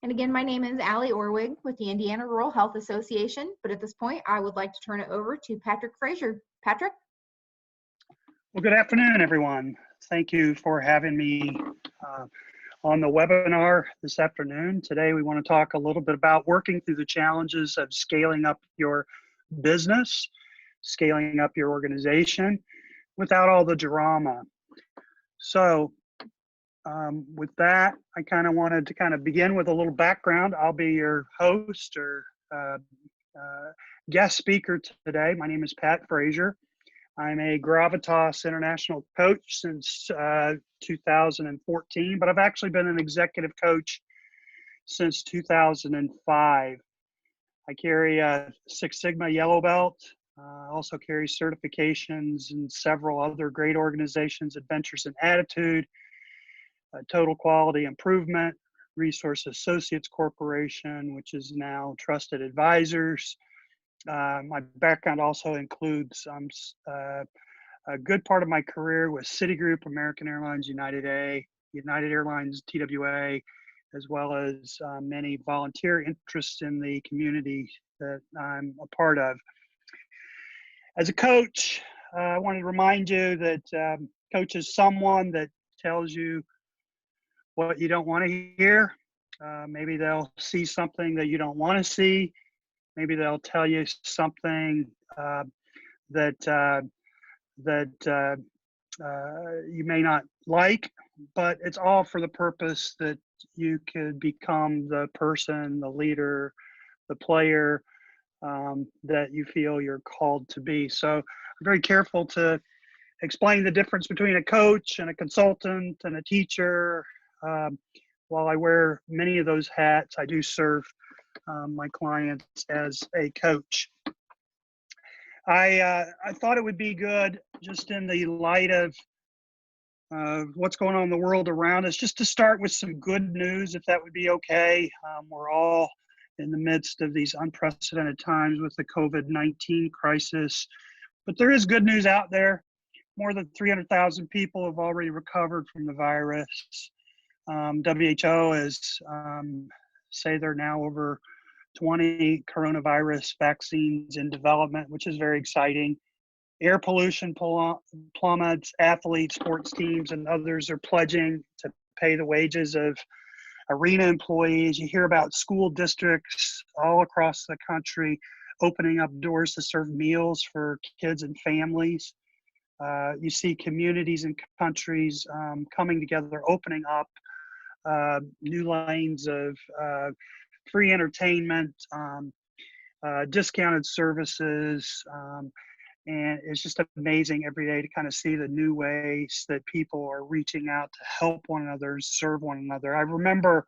And again, my name is Allie Orwig with the Indiana Rural Health Association, but at this point, I would like to turn it over to Patrick Frazier. Patrick? Well, good afternoon, everyone. Thank you for having me on the webinar this afternoon. Today, we want to talk a little bit about working through the challenges of scaling up your business, scaling up your organization without all the drama. So with that, I kind of wanted to begin with a little background. I'll be your host or guest speaker today. My name is Pat Frazier. I'm a Gravitas International coach since 2014, but I've actually been an executive coach since 2005. I carry a Six Sigma yellow belt. Also carry certifications in several other great organizations, Adventures in Attitude, Total Quality Improvement, Resource Associates Corporation, which is now Trusted Advisors. My background also includes a good part of my career with Citigroup, American Airlines, United Airlines, TWA, as well as many volunteer interests in the community that I'm a part of. As a coach, I wanted to remind you that coach is someone that tells you what you don't want to hear. Maybe they'll see something that you don't want to see. Maybe they'll tell you something that you may not like, but it's all for the purpose that you could become the person, the leader, the player that you feel you're called to be. So I'm very careful to explain the difference between a coach and a consultant and a teacher. While I wear many of those hats, I do serve my clients as a coach. I thought it would be good, just in the light of what's going on in the world around us, just to start with some good news, if that would be okay. We're all in the midst of these unprecedented times with the COVID-19 crisis, but there is good news out there. More than 300,000 people have already recovered from the virus. WHO is say there are now over 20 coronavirus vaccines in development, which is very exciting. Air pollution plummets, athletes, sports teams, and others are pledging to pay the wages of arena employees. You hear about school districts all across the country opening up doors to serve meals for kids and families. You see communities and countries coming together, opening up new lanes of free entertainment, discounted services, and it's just amazing every day to kind of see the new ways that people are reaching out to help one another, serve one another. I remember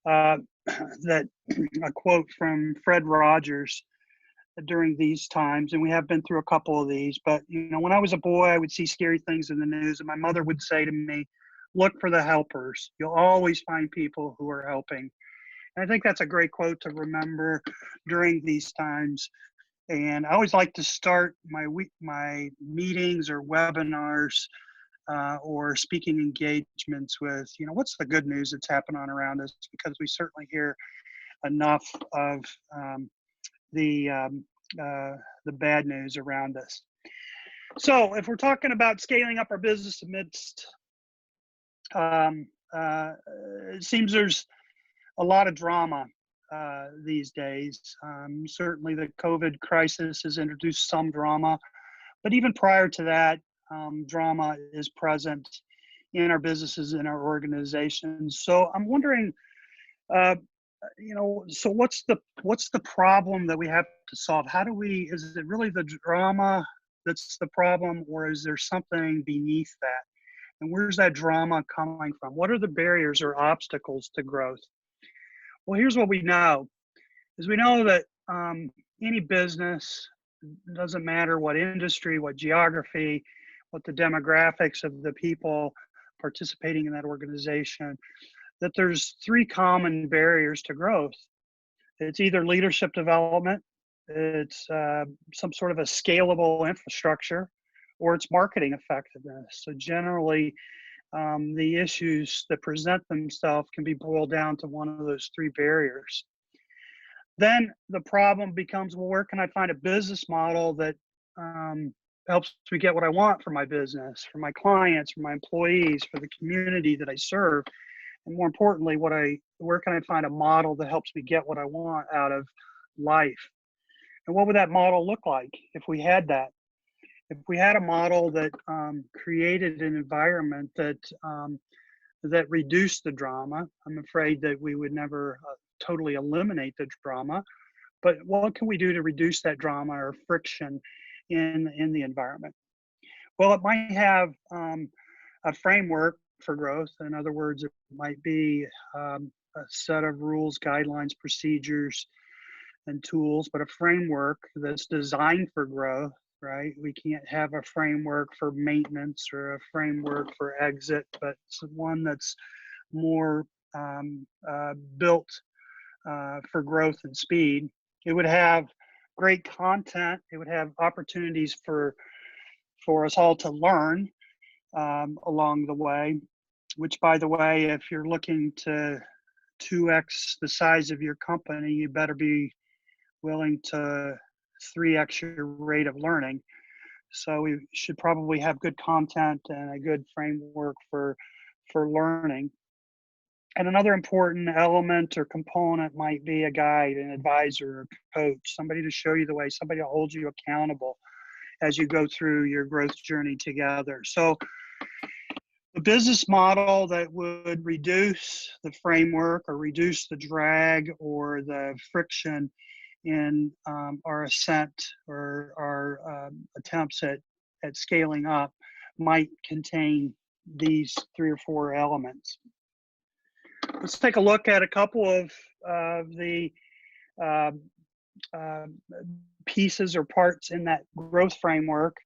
that a quote from Fred Rogers during these times, and we have been through a couple of these, but when I was a boy, I would see scary things in the news, and my mother would say to me, look for the helpers. You'll always find people who are helping. And I think that's a great quote to remember during these times. And I always like to start my meetings or webinars or speaking engagements with, what's the good news that's happening around us? Because we certainly hear enough of the bad news around us. So if we're talking about scaling up our business amidst, it seems there's a lot of drama these days. Certainly the COVID crisis has introduced some drama, but even prior to that, drama is present in our businesses, in our organizations. So I'm wondering, so what's the problem that we have to solve? Is it really the drama that's the problem, or is there something beneath that? And where's that drama coming from? What are the barriers or obstacles to growth? Well, here's what we know, is we know that any business, doesn't matter what industry, what geography, what the demographics of the people participating in that organization, that there's three common barriers to growth. It's either leadership development, it's some sort of a scalable infrastructure, or it's marketing effectiveness. So generally, the issues that present themselves can be boiled down to one of those three barriers. Then the problem becomes, well, where can I find a business model that helps me get what I want for my business, for my clients, for my employees, for the community that I serve? And more importantly, where can I find a model that helps me get what I want out of life? And what would that model look like if we had that? If we had a model that created an environment that reduced the drama, I'm afraid that we would never totally eliminate the drama, but what can we do to reduce that drama or friction in the environment? Well, it might have a framework for growth. In other words, it might be a set of rules, guidelines, procedures, and tools, but a framework that's designed for growth, right? We can't have a framework for maintenance or a framework for exit, but it's one that's more built for growth and speed. It would have great content. It would have opportunities for us all to learn along the way, which, by the way, if you're looking to 2x the size of your company, you better be willing to 3x your rate of learning. So we should probably have good content and a good framework for learning. And another important element or component might be a guide, an advisor, a coach, somebody to show you the way, somebody to hold you accountable as you go through your growth journey together. So the business model that would reduce the framework or reduce the drag or the friction in our ascent or our attempts at scaling up might contain these 3 or 4 elements. Let's take a look at a couple of the pieces or parts in that growth framework,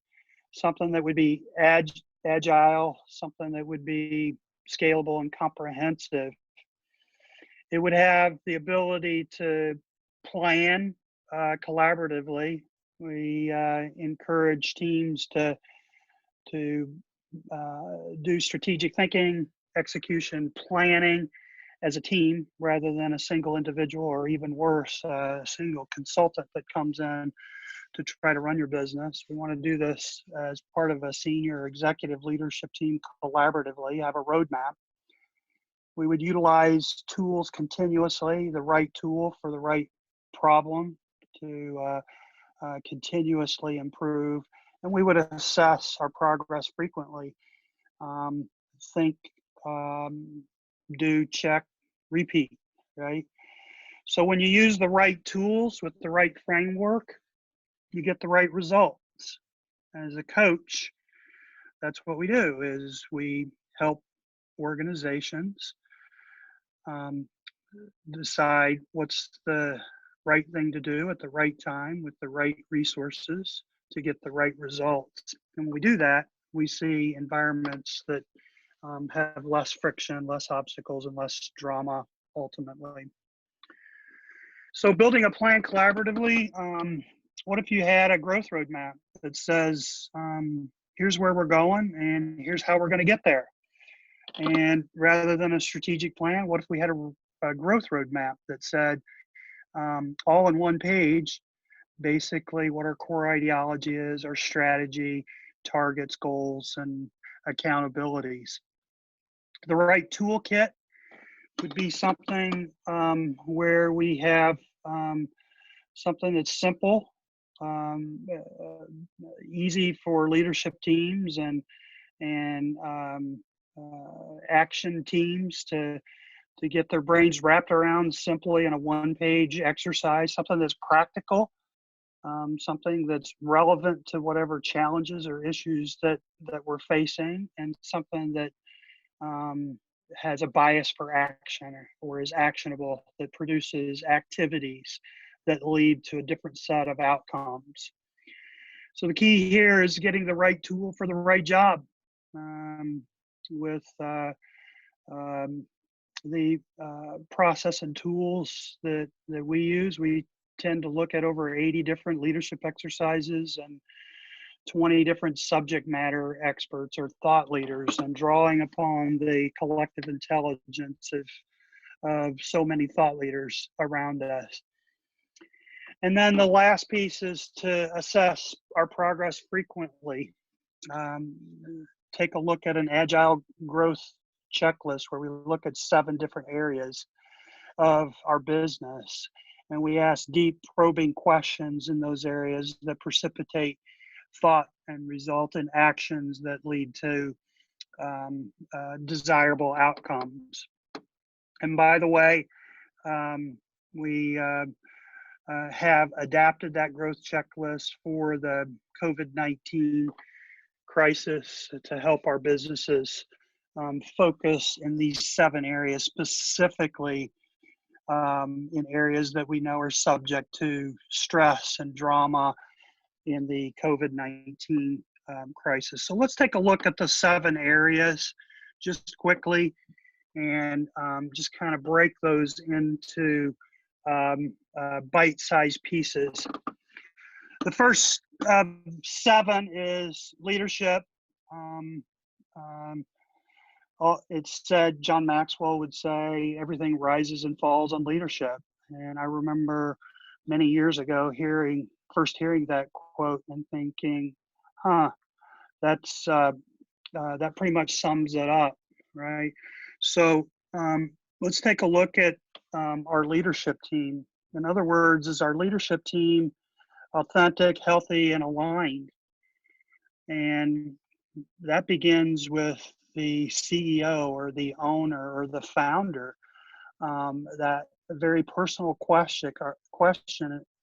something that would be agile, something that would be scalable and comprehensive. It would have the ability to plan collaboratively. We encourage teams to do strategic thinking, execution, planning as a team rather than a single individual, or even worse, a single consultant that comes in to try to run your business. We want to do this as part of a senior executive leadership team collaboratively, have a roadmap. We would utilize tools continuously, the right tool for the right problem to continuously improve. And we would assess our progress frequently. Think, do, check, repeat, right? So when you use the right tools with the right framework, you get the right results. As a coach, that's what we do, is we help organizations decide what's the right thing to do at the right time with the right resources to get the right results. And when we do that, we see environments that have less friction, less obstacles, and less drama ultimately. So building a plan collaboratively, what if you had a growth roadmap that says, here's where we're going and here's how we're going to get there? And rather than a strategic plan, what if we had a growth roadmap that said, all in one page, basically what our core ideology is, our strategy, targets, goals, and accountabilities. The right toolkit would be something where we have something that's simple, easy for leadership teams and action teams to get their brains wrapped around simply in a one-page exercise, something that's practical, something that's relevant to whatever challenges or issues that we're facing, and something that has a bias for action or is actionable, that produces activities that lead to a different set of outcomes. So the key here is getting the right tool for the right job. With the process and tools that we use, we tend to look at over 80 different leadership exercises and 20 different subject matter experts or thought leaders and drawing upon the collective intelligence of so many thought leaders around us. And then the last piece is to assess our progress frequently. Um, Take a look at an agile growth checklist where we look at 7 different areas of our business. And we ask deep probing questions in those areas that precipitate thought and result in actions that lead to desirable outcomes. And by the way, we have adapted that growth checklist for the COVID-19 crisis to help our businesses focus in these 7 areas, specifically in areas that we know are subject to stress and drama in the COVID-19 crisis. So let's take a look at the 7 areas just quickly and just kind of break those into bite-sized pieces. The first 7 is leadership. It's said, John Maxwell would say, everything rises and falls on leadership. And I remember many years ago first hearing that quote and thinking, that pretty much sums it up, right? So let's take a look at our leadership team. In other words, is our leadership team authentic, healthy, and aligned? And that begins with the CEO or the owner or the founder. That very personal question,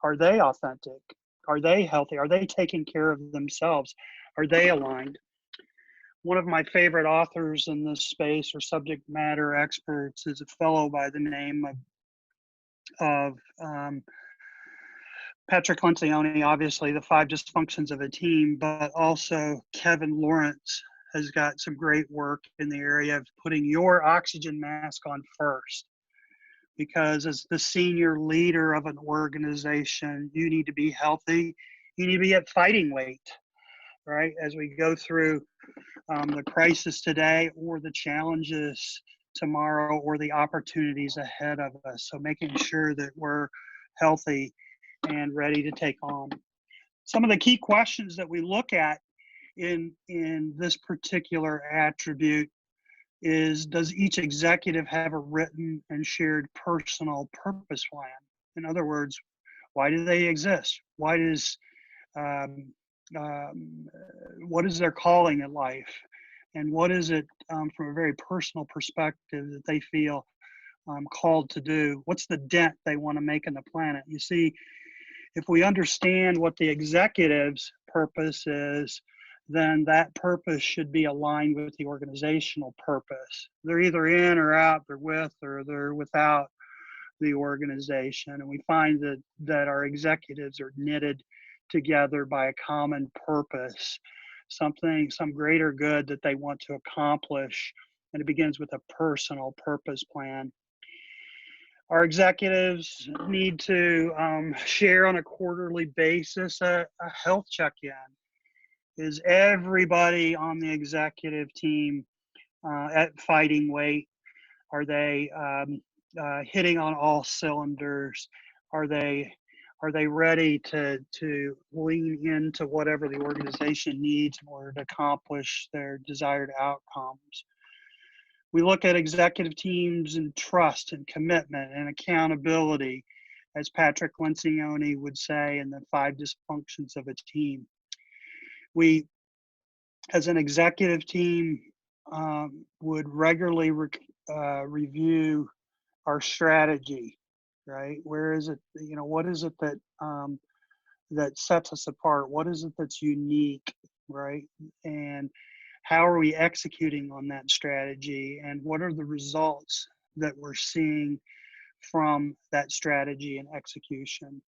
are they authentic? Are they healthy? Are they taking care of themselves? Are they aligned? One of my favorite authors in this space or subject matter experts is a fellow by the name of Patrick Lencioni, obviously, the 5 dysfunctions of a team, but also Kevin Lawrence has got some great work in the area of putting your oxygen mask on first. Because as the senior leader of an organization, you need to be healthy. You need to be at fighting weight, right? As we go through the crisis today or the challenges tomorrow or the opportunities ahead of us. So making sure that we're healthy and ready to take on. Some of the key questions that we look at in this particular attribute is, does each executive have a written and shared personal purpose plan? In other words, why do they exist? What is their calling in life? And what is it from a very personal perspective that they feel called to do? What's the dent they want to make in the planet? You see, if we understand what the executive's purpose is, then that purpose should be aligned with the organizational purpose. They're either in or out, they're with or they're without the organization. And we find that our executives are knitted together by a common purpose, some greater good that they want to accomplish. And it begins with a personal purpose plan. Our executives need to share on a quarterly basis a health check-in. Is everybody on the executive team at fighting weight? Are they hitting on all cylinders? Are they ready to lean into whatever the organization needs in order to accomplish their desired outcomes? We look at executive teams and trust and commitment and accountability, as Patrick Lencioni would say in the 5 dysfunctions of a team. We, as an executive team, would regularly review our strategy, right? Where is it? What is it that that sets us apart? What is it that's unique, right? And how are we executing on that strategy? And what are the results that we're seeing from that strategy and execution?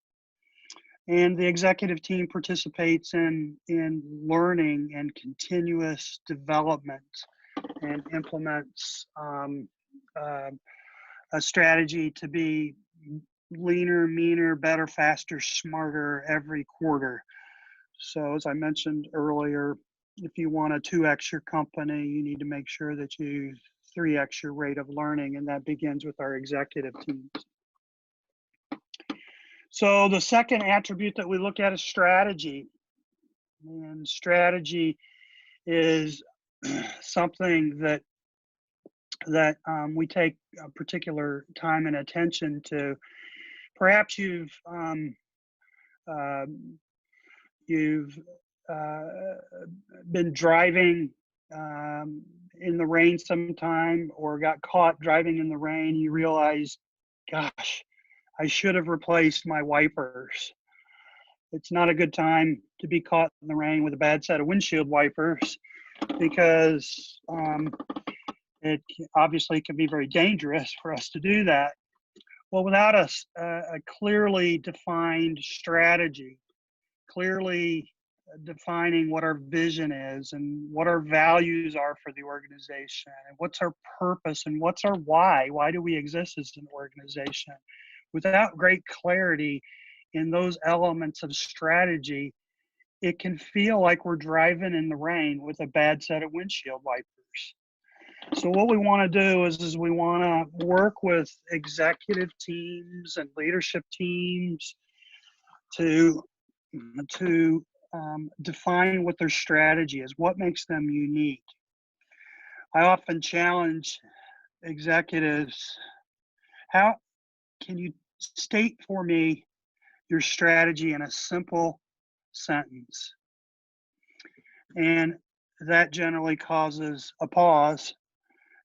And the executive team participates in learning and continuous development and implements a strategy to be leaner, meaner, better, faster, smarter every quarter. So as I mentioned earlier, if you want to 2x your company, you need to make sure that you 3x your rate of learning, and that begins with our executive teams. So the second attribute that we look at is strategy. And strategy is something that we take a particular time and attention to. Perhaps uh, you've been driving in the rain sometime, or got caught driving in the rain. You realize, gosh, I should have replaced my wipers. It's not a good time to be caught in the rain with a bad set of windshield wipers, because it obviously can be very dangerous for us to do that. Well, without a clearly defined strategy, clearly defining what our vision is and what our values are for the organization, and what's our purpose and what's our why do we exist as an organization, without great clarity in those elements of strategy, it can feel like we're driving in the rain with a bad set of windshield wipers. So what we want to do is we want to work with executive teams and leadership teams to define what their strategy is, what makes them unique. I often challenge executives, how can you state for me your strategy in a simple sentence? And that generally causes a pause,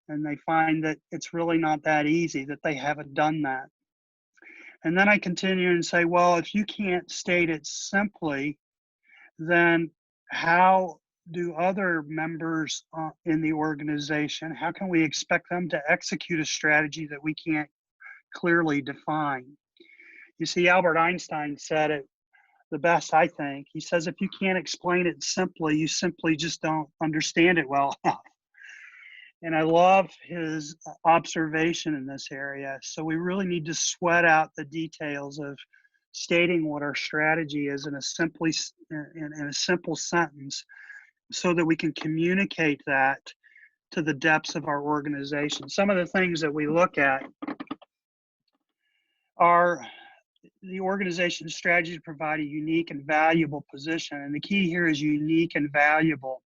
and they find that it's really not that easy, that they haven't done that. And then I continue and say, well, if you can't state it simply, then how do other members in the organization, how can we expect them to execute a strategy that we can't clearly define? You see, Albert Einstein said it the best, I think. He says, if you can't explain it simply, you simply just don't understand it well enough. And I love his observation in this area. So we really need to sweat out the details of stating what our strategy is in a simple sentence, so that we can communicate that to the depths of our organization. Some of the things that we look at are the organization's strategy to provide a unique and valuable position. And the key here is unique and valuable.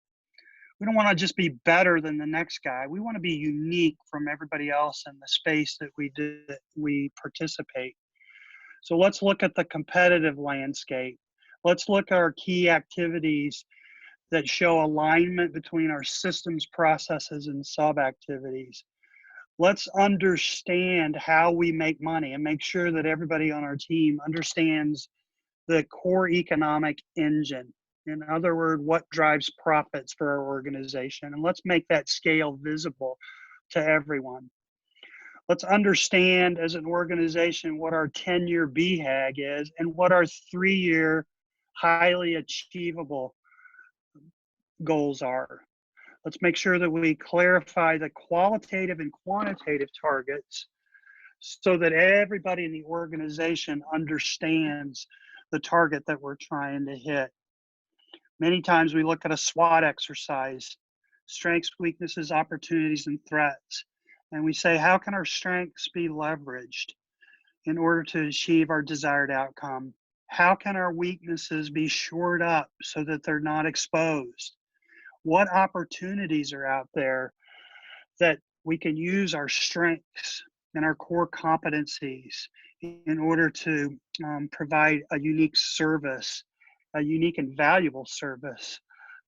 We don't want to just be better than the next guy. We want to be unique from everybody else in the space that we participate. So let's look at the competitive landscape. Let's look at our key activities that show alignment between our systems, processes, and sub-activities. Let's understand how we make money and make sure that everybody on our team understands the core economic engine. In other words, what drives profits for our organization? And let's make that scale visible to everyone. Let's understand as an organization what our 10-year BHAG is and what our 3-year highly achievable goals are. Let's make sure that we clarify the qualitative and quantitative targets so that everybody in the organization understands the target that we're trying to hit. Many times we look at a SWOT exercise, strengths, weaknesses, opportunities, and threats. And we say, how can our strengths be leveraged in order to achieve our desired outcome? How can our weaknesses be shored up so that they're not exposed? What opportunities are out there that we can use our strengths and our core competencies in order to provide a unique service, a unique and valuable service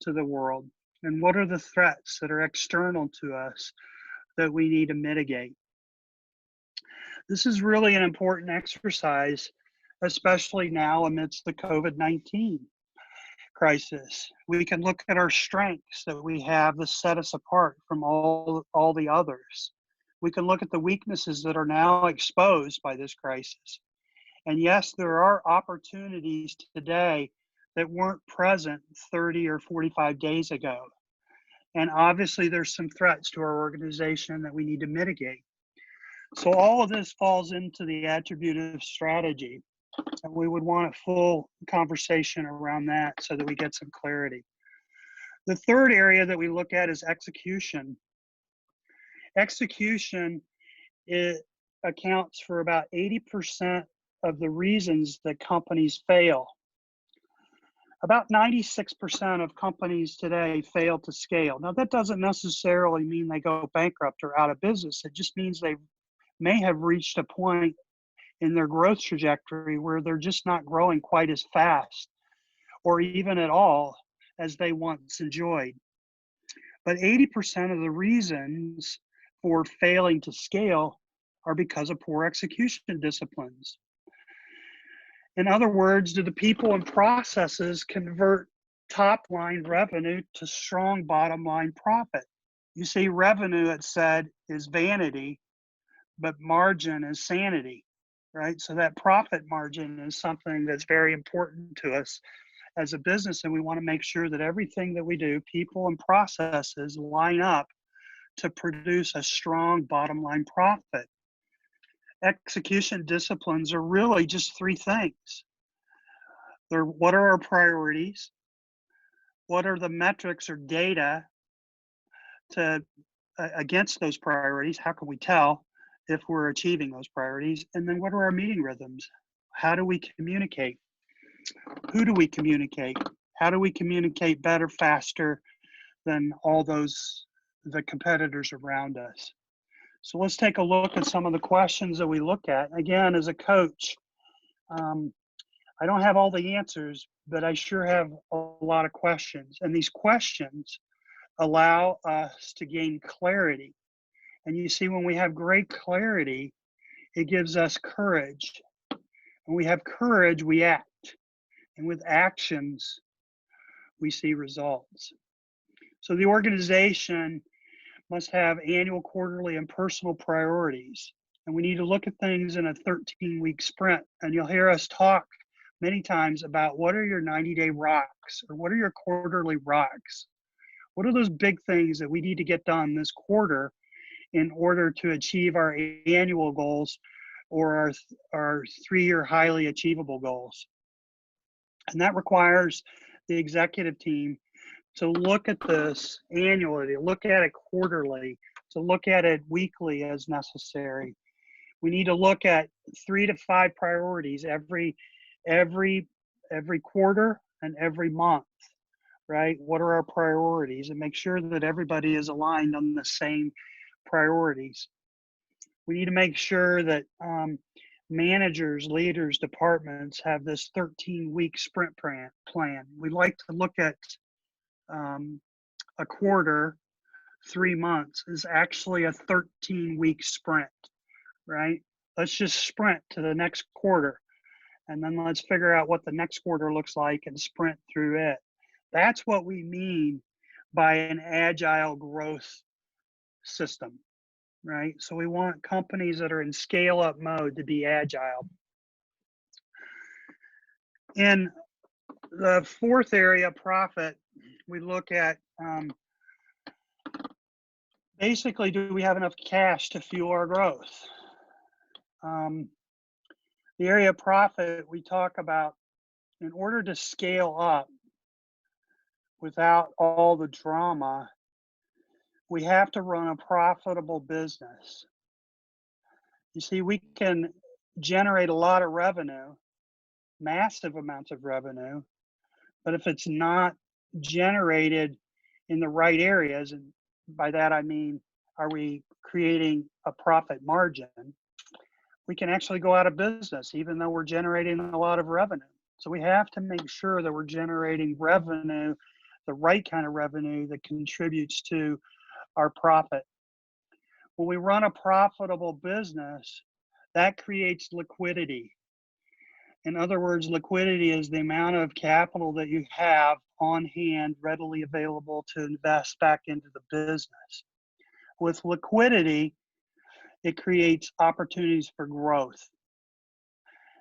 to the world? And what are the threats that are external to us that we need to mitigate? This is really an important exercise, especially now amidst the COVID-19 crisis. We can look at our strengths that we have that set us apart from all the others. We can look at the weaknesses that are now exposed by this crisis. And yes, there are opportunities today that weren't present 30 or 45 days ago. And obviously there's some threats to our organization that we need to mitigate. So all of this falls into the attribute of strategy. And we would want a full conversation around that so that we get some clarity. The third area that we look at is execution. Execution, it accounts for about 80% of the reasons that companies fail. About 96% of companies today fail to scale. Now, that doesn't necessarily mean they go bankrupt or out of business. It just means they may have reached a point in their growth trajectory where they're just not growing quite as fast or even at all as they once enjoyed. But 80% of the reasons for failing to scale are because of poor execution disciplines. In other words, do the people and processes convert top line revenue to strong bottom line profit? You see, revenue, it said, is vanity, but margin is sanity, right? So that profit margin is something that's very important to us as a business, and we want to make sure that everything that we do, people and processes, line up to produce a strong bottom line profit. Execution disciplines are really just three things. They're what are our priorities? What are the metrics or data to against those priorities? How can we tell if we're achieving those priorities? And then what are our meeting rhythms? How do we communicate? Who do we communicate? How do we communicate better, faster than all the competitors around us? So let's take a look at some of the questions that we look at. Again, as a coach, I don't have all the answers, but I sure have a lot of questions. And these questions allow us to gain clarity. And you see, when we have great clarity, it gives us courage. When we have courage, we act. And with actions, we see results. So the organization must have annual, quarterly, and personal priorities. And we need to look at things in a 13-week sprint. And you'll hear us talk many times about what are your 90-day rocks or what are your quarterly rocks? What are those big things that we need to get done this quarter in order to achieve our annual goals or our 3-year highly achievable goals? And that requires the executive team to look at this annually, to look at it quarterly, to look at it weekly as necessary. We need to look at 3 to 5 priorities every quarter and every month, right? What are our priorities? And make sure that everybody is aligned on the same priorities. We need to make sure that managers, leaders, departments have this 13-week sprint plan. We like to look at a quarter, 3 months is actually a 13-week sprint, right? Let's just sprint to the next quarter, and then let's figure out what the next quarter looks like and sprint through it. That's what we mean by an agile growth system, right? So we want companies that are in scale up mode to be agile. In the fourth area, profit, we look at basically, do we have enough cash to fuel our growth? The area of profit, we talk about in order to scale up without all the drama, we have to run a profitable business. You see, we can generate a lot of revenue, massive amounts of revenue, but if it's not generated in the right areas, and by that I mean, are we creating a profit margin? We can actually go out of business even though we're generating a lot of revenue. So we have to make sure that we're generating revenue, the right kind of revenue that contributes to our profit. When we run a profitable business, that creates liquidity. In other words, liquidity is the amount of capital that you have on hand readily available to invest back into the business. With liquidity, it creates opportunities for growth.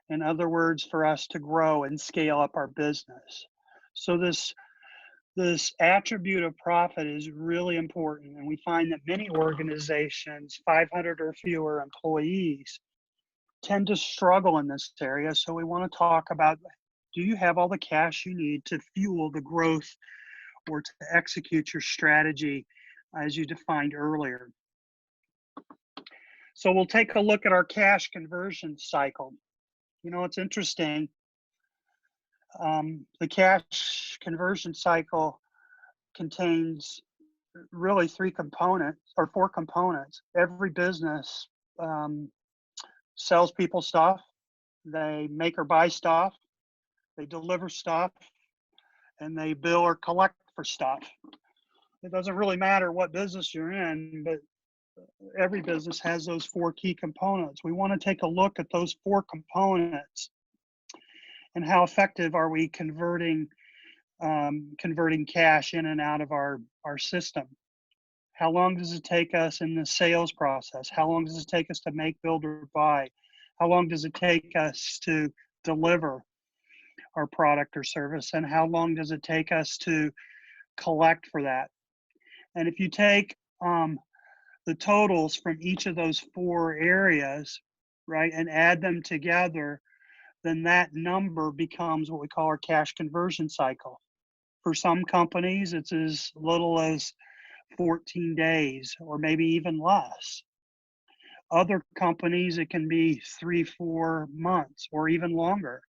In other words, for us to grow and scale up our business. So this attribute of profit is really important. And we find that many organizations, 500 or fewer employees, tend to struggle in this area. So we want to talk about, do you have all the cash you need to fuel the growth or to execute your strategy as you defined earlier? So we'll take a look at our cash conversion cycle. You know, it's interesting. The cash conversion cycle contains really three components or four components. Every business sells people stuff, they make or buy stuff, they deliver stuff, and they bill or collect for stuff. It doesn't really matter what business you're in, but every business has those four key components. We want to take a look at those four components and how effective are we converting cash in and out of our system. How long does it take us in the sales process? How long does it take us to make, build, or buy? How long does it take us to deliver our product or service? And how long does it take us to collect for that? And if you take the totals from each of those four areas, right, and add them together, then that number becomes what we call our cash conversion cycle. For some companies, it's as little as 14 days or maybe even less. Other companies, it can be 3-4 months or even longer.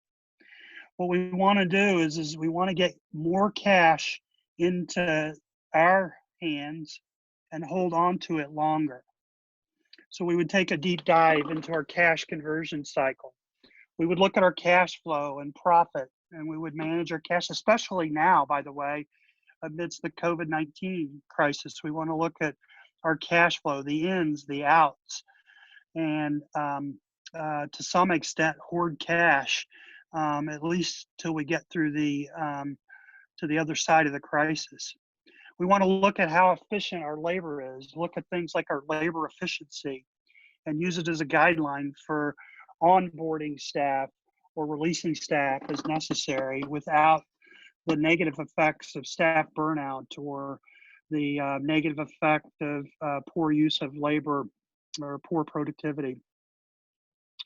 What we want to do is we want to get more cash into our hands and hold on to it longer. So we would take a deep dive into our cash conversion cycle. We would look at our cash flow and profit, and we would manage our cash, especially now, by the way, amidst the COVID-19 crisis. We want to look at our cash flow, the ins, the outs, and to some extent hoard cash, at least till we get through to the other side of the crisis. We want to look at how efficient our labor is, look at things like our labor efficiency, and use it as a guideline for onboarding staff or releasing staff as necessary without the negative effects of staff burnout or the negative effect of poor use of labor or poor productivity.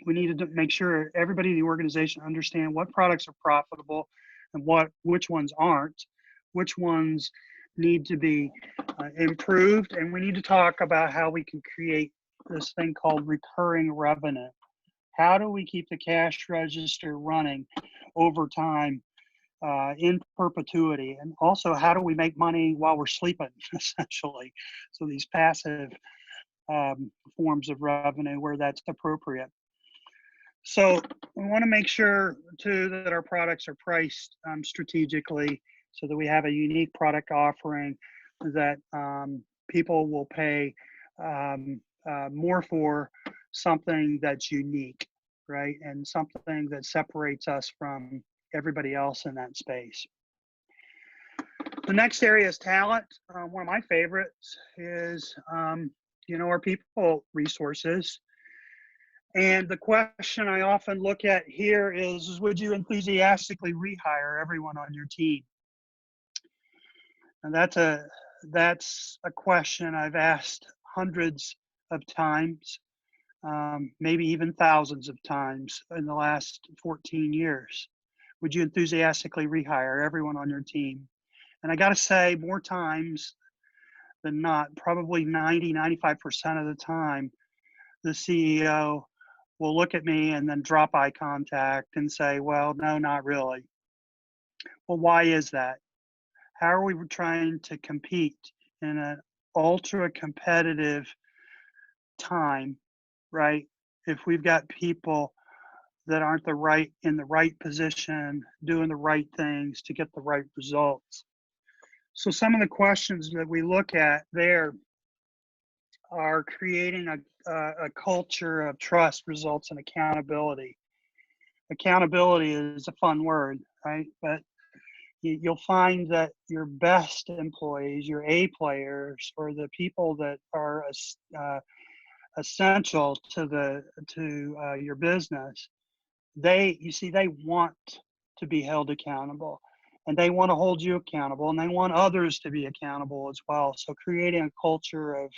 We need to make sure everybody in the organization understand what products are profitable and which ones aren't, which ones need to be improved, and we need to talk about how we can create this thing called recurring revenue. How do we keep the cash register running over time in perpetuity? And also, how do we make money while we're sleeping, essentially? So these passive forms of revenue where that's appropriate. So we want to make sure, too, that our products are priced strategically so that we have a unique product offering that people will pay more for something that's unique, right? And something that separates us from everybody else in that space. The next area is talent. One of my favorites is, our people resources. And the question I often look at here is would you enthusiastically rehire everyone on your team? And that's a question I've asked hundreds of times, maybe even thousands of times in the last 14 years. Would you enthusiastically rehire everyone on your team? And I got to say, more times than not, probably 90-95% of the time, the CEO will look at me and then drop eye contact and say, well, no, not really. Well, why is that? How are we trying to compete in an ultra competitive time, right? If we've got people that aren't in the right position, doing the right things to get the right results. So some of the questions that we look at there are creating a culture of trust, results, and accountability. Accountability is a fun word, right? But you'll find that your best employees, your A players, or the people that are essential to your business, they want to be held accountable, and they want to hold you accountable, and they want others to be accountable as well. So creating a culture of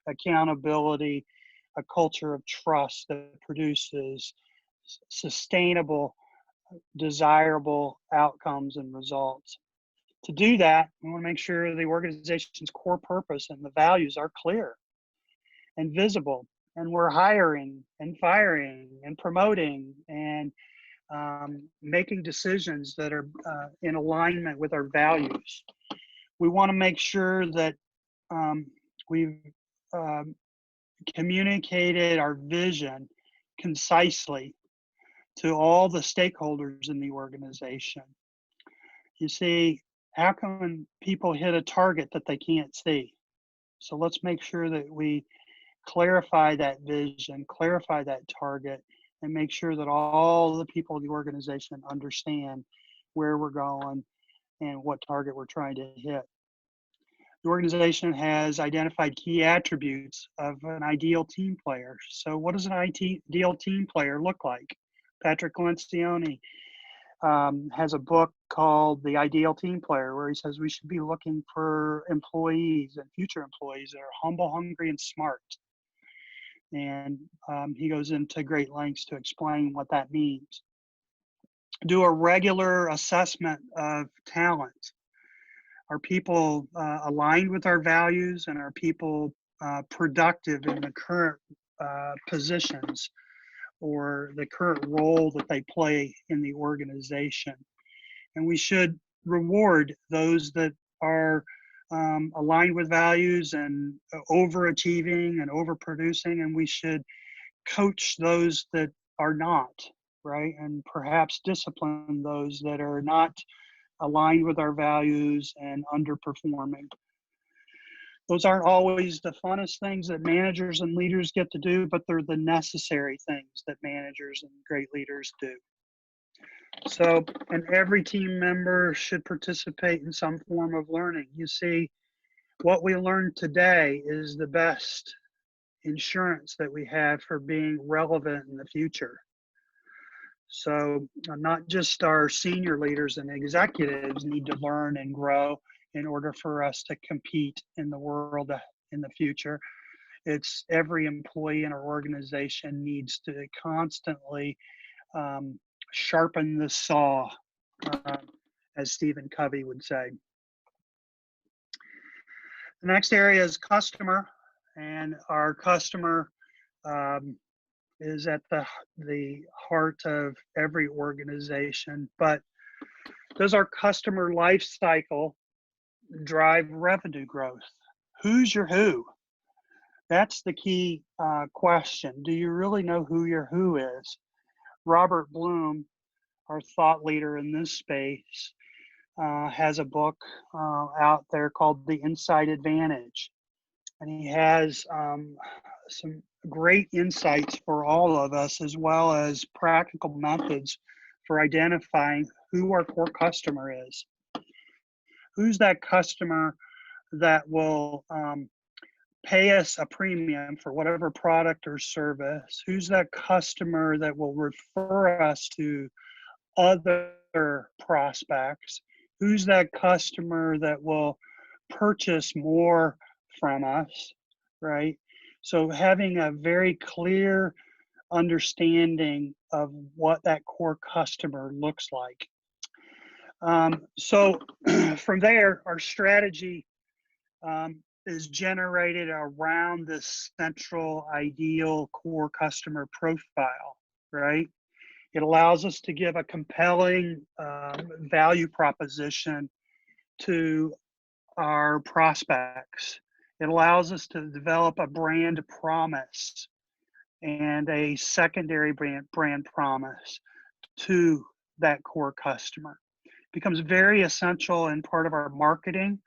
accountability a culture of trust that produces sustainable, desirable outcomes and results. To do that, we want to make sure the organization's core purpose and the values are clear and visible, and we're hiring and firing and promoting and making decisions that are in alignment with our values. We want to make sure that we've communicated our vision concisely to all the stakeholders in the organization. You see, how can people hit a target that they can't see? So let's make sure that we clarify that vision, clarify that target, and make sure that all the people in the organization understand where we're going and what target we're trying to hit. The organization has identified key attributes of an ideal team player. So what does an ideal team player look like? Patrick Lencioni has a book called The Ideal Team Player, where he says we should be looking for employees and future employees that are humble, hungry, and smart. And he goes into great lengths to explain what that means. Do a regular assessment of talent. Are people aligned with our values, and are people productive in the current positions or the current role that they play in the organization? And we should reward those that are aligned with values and overachieving and overproducing, and we should coach those that are not, right? And perhaps discipline those that are not aligned with our values and underperforming. Those aren't always the funnest things that managers and leaders get to do, but they're the necessary things that managers and great leaders do. So, and every team member should participate in some form of learning. You see, what we learn today is the best insurance that we have for being relevant in the future. So not just our senior leaders and executives need to learn and grow in order for us to compete in the world in the future. It's every employee in our organization needs to constantly sharpen the saw, as Stephen Covey would say. The next area is customer, and our customer is at the heart of every organization. But does our customer life cycle drive revenue growth? Who's your who? That's the key question. Do you really know who your who is? Robert Bloom, our thought leader in this space, has a book out there called The Inside Advantage. And he has some great insights for all of us, as well as practical methods for identifying who our core customer is. Who's that customer that will pay us a premium for whatever product or service? Who's that customer that will refer us to other prospects? Who's that customer that will purchase more from us, right? So having a very clear understanding of what that core customer looks like. So from there, our strategy is generated around this central ideal core customer profile, right? It allows us to give a compelling value proposition to our prospects. It allows us to develop a brand promise and a secondary brand promise to that core customer. It becomes very essential in part of our marketing,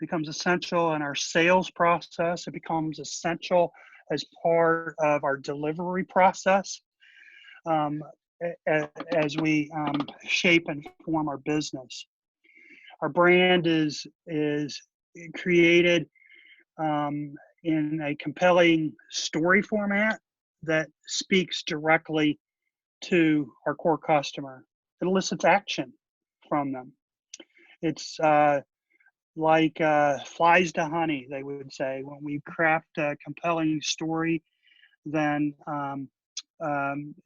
becomes essential in our sales process. It becomes essential as part of our delivery process as we shape and form our business. Our brand is created in a compelling story format that speaks directly to our core customer. It elicits action from them. It's like flies to honey, they would say. When we craft a compelling story then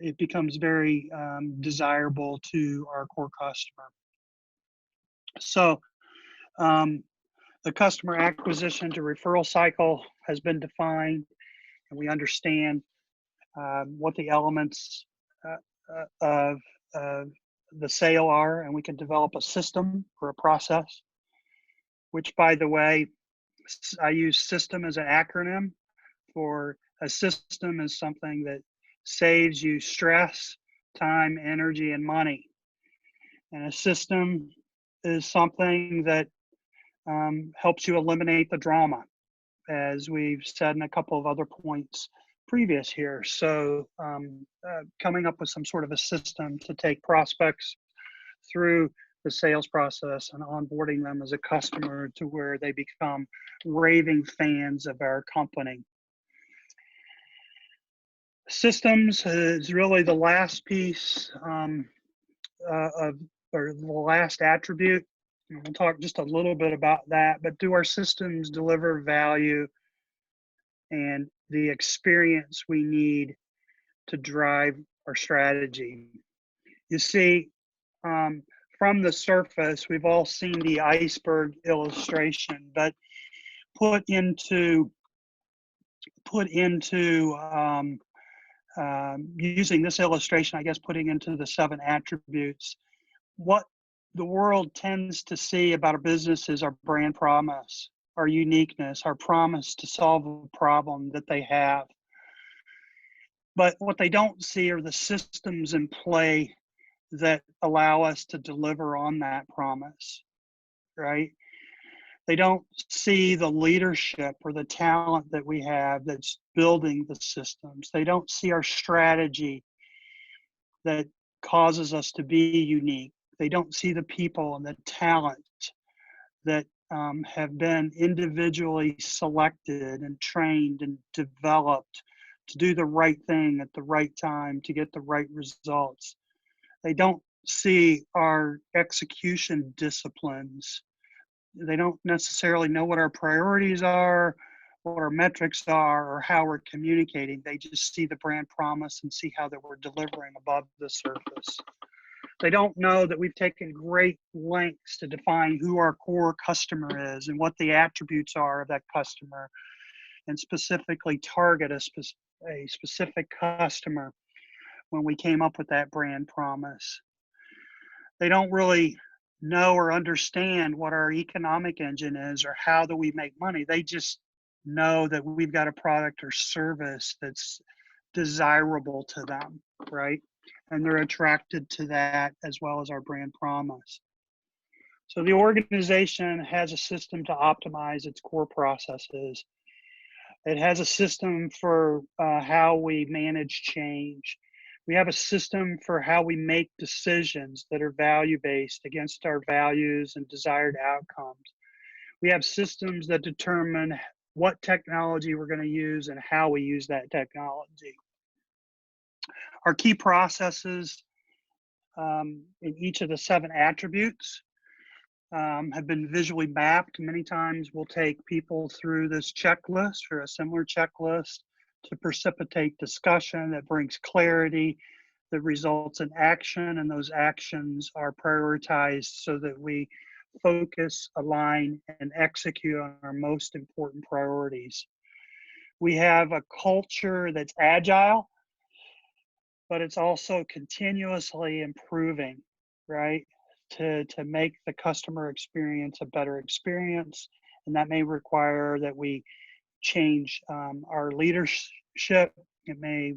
it becomes very desirable to our core customer. So the customer acquisition to referral cycle has been defined, and we understand what the elements of the sale are, and we can develop a system or a process, which, by the way, I use system as an acronym. For a system is something that saves you stress, time, energy, and money. And a system is something that helps you eliminate the drama, as we've said in a couple of other points previous here. So coming up with some sort of a system to take prospects through the sales process and onboarding them as a customer to where they become raving fans of our company. Systems is really the last piece or the last attribute. And we'll talk just a little bit about that, but do our systems deliver value and the experience we need to drive our strategy? You see, from the surface, we've all seen the iceberg illustration, but put into using this illustration, I guess, putting into the 7 attributes, what the world tends to see about a business is our brand promise, our uniqueness, our promise to solve a problem that they have. But what they don't see are the systems in play that allow us to deliver on that promise, right? They don't see the leadership or the talent that we have that's building the systems. They don't see our strategy that causes us to be unique. They don't see the people and the talent that have been individually selected and trained and developed to do the right thing at the right time to get the right results. They don't see our execution disciplines. They don't necessarily know what our priorities are, what our metrics are, or how we're communicating. They just see the brand promise and see how that we're delivering above the surface. They don't know that we've taken great lengths to define who our core customer is and what the attributes are of that customer, and specifically target a specific customer when we came up with that brand promise. They don't really know or understand what our economic engine is or how do we make money. They just know that we've got a product or service that's desirable to them, right? And they're attracted to that as well as our brand promise. So the organization has a system to optimize its core processes. It has a system for how we manage change. We have a system for how we make decisions that are value-based against our values and desired outcomes. We have systems that determine what technology we're going to use and how we use that technology. Our key processes in each of the 7 attributes have been visually mapped. Many times we'll take people through this checklist or a similar checklist to precipitate discussion that brings clarity, that results in action, and those actions are prioritized so that we focus, align, and execute on our most important priorities. We have a culture that's agile, but it's also continuously improving, right? To make the customer experience a better experience. And that may require that we change our leadership. It may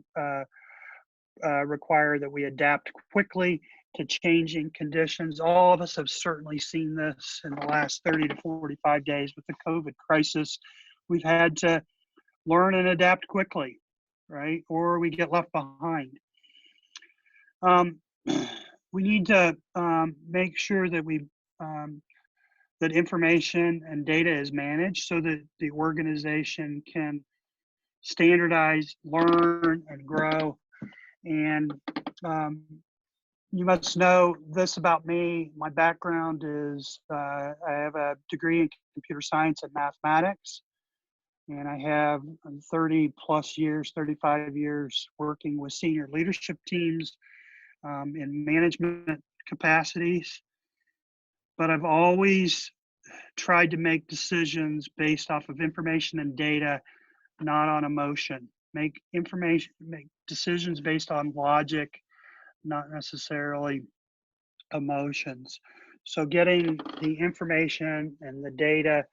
require that we adapt quickly to changing conditions. All of us have certainly seen this in the last 30 to 45 days with the COVID crisis. We've had to learn and adapt quickly, right? Or we get left behind. We need to make sure that that information and data is managed so that the organization can standardize, learn, and grow. And you must know this about me. My background is I have a degree in computer science and mathematics. And I have 30 plus years, 35 years working with senior leadership teams in management capacities. But I've always tried to make decisions based off of information and data, not on emotion. Make decisions based on logic, not necessarily emotions. So getting the information and the data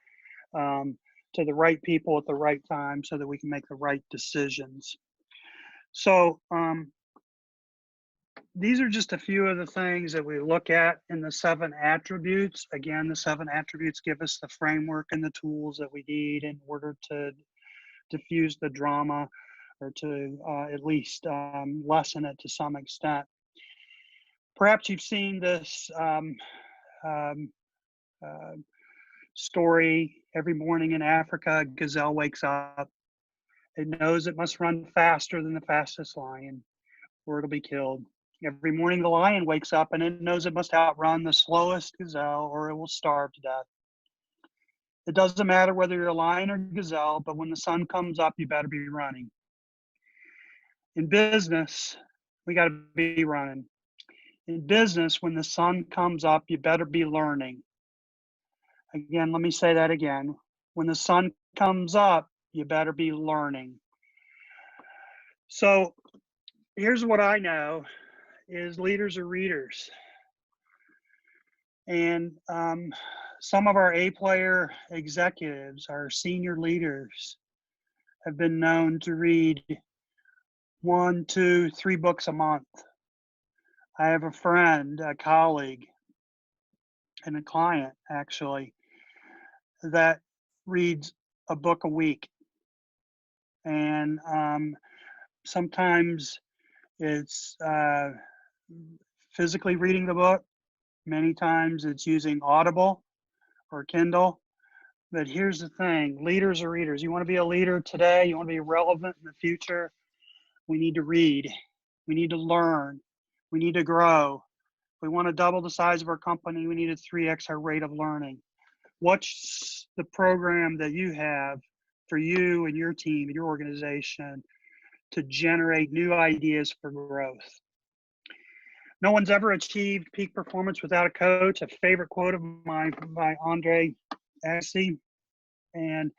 to the right people at the right time so that we can make the right decisions. So these are just a few of the things that we look at in the 7 attributes. Again, the 7 attributes give us the framework and the tools that we need in order to diffuse the drama or to at least lessen it to some extent. Perhaps you've seen this um, uh, story every morning in Africa. A gazelle wakes up. It knows it must run faster than the fastest lion or it'll be killed. Every morning the lion wakes up and it knows it must outrun the slowest gazelle or it will starve to death. It doesn't matter whether you're a lion or gazelle, but when the sun comes up, you better be running. In business, we got to be running. In business, when the sun comes up, you better be learning. Again, let me say that again. When the sun comes up, you better be learning. So here's what I know is leaders are readers. And some of our A-player executives, our senior leaders, have been known to read 1, 2, 3 books a month. I have a friend, a colleague, and a client actually, that reads a book a week. And sometimes it's physically reading the book. Many times it's using Audible or Kindle. But here's the thing, leaders are readers. You want to be a leader today, you want to be relevant in the future, we need to read. We need to learn. We need to grow. If we want to double the size of our company, we need a 3x our rate of learning. What's the program that you have for you and your team and your organization to generate new ideas for growth? No one's ever achieved peak performance without a coach. A favorite quote of mine by Andre Agassi. And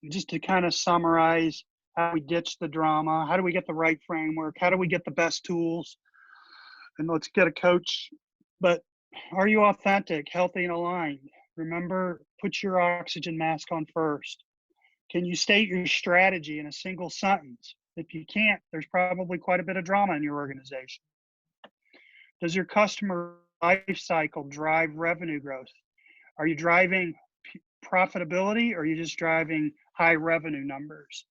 just to kind of summarize how we ditch the drama, how do we get the right framework, how do we get the best tools, and let's get a coach. But are you authentic, healthy, and aligned? Remember, put your oxygen mask on first. Can you state your strategy in a single sentence? If you can't, there's probably quite a bit of drama in your organization. Does your customer life cycle drive revenue growth? Are you driving profitability, or are you just driving high revenue numbers?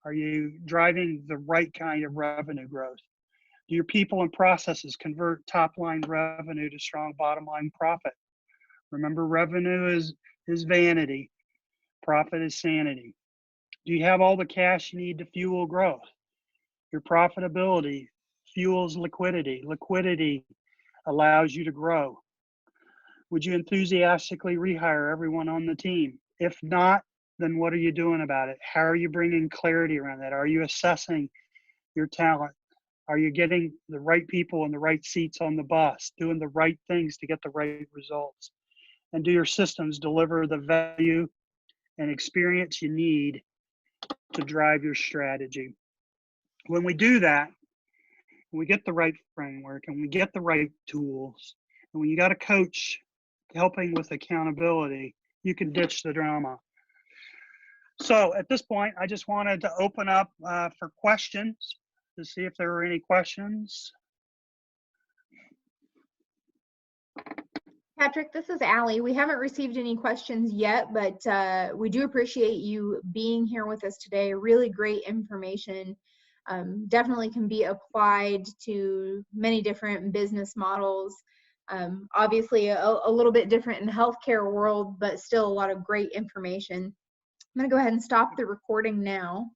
Are you driving the right kind of revenue growth? Do your people and processes convert top line revenue to strong bottom line profit? Remember, revenue is vanity, profit is sanity. Do you have all the cash you need to fuel growth? Your profitability fuels liquidity. Liquidity allows you to grow. Would you enthusiastically rehire everyone on the team? If not, then what are you doing about it? How are you bringing clarity around that? Are you assessing your talent? Are you getting the right people in the right seats on the bus, doing the right things to get the right results? And do your systems deliver the value and experience you need to drive your strategy? When we do that, when we get the right framework and we get the right tools, and when you got a coach helping with accountability, you can ditch the drama. So at this point, I just wanted to open up for questions to see if there were any questions. Patrick, this is Allie. We haven't received any questions yet, but we do appreciate you being here with us today. Really great information. Definitely can be applied to many different business models. Obviously, a little bit different in the healthcare world, but still a lot of great information. I'm going to go ahead and stop the recording now.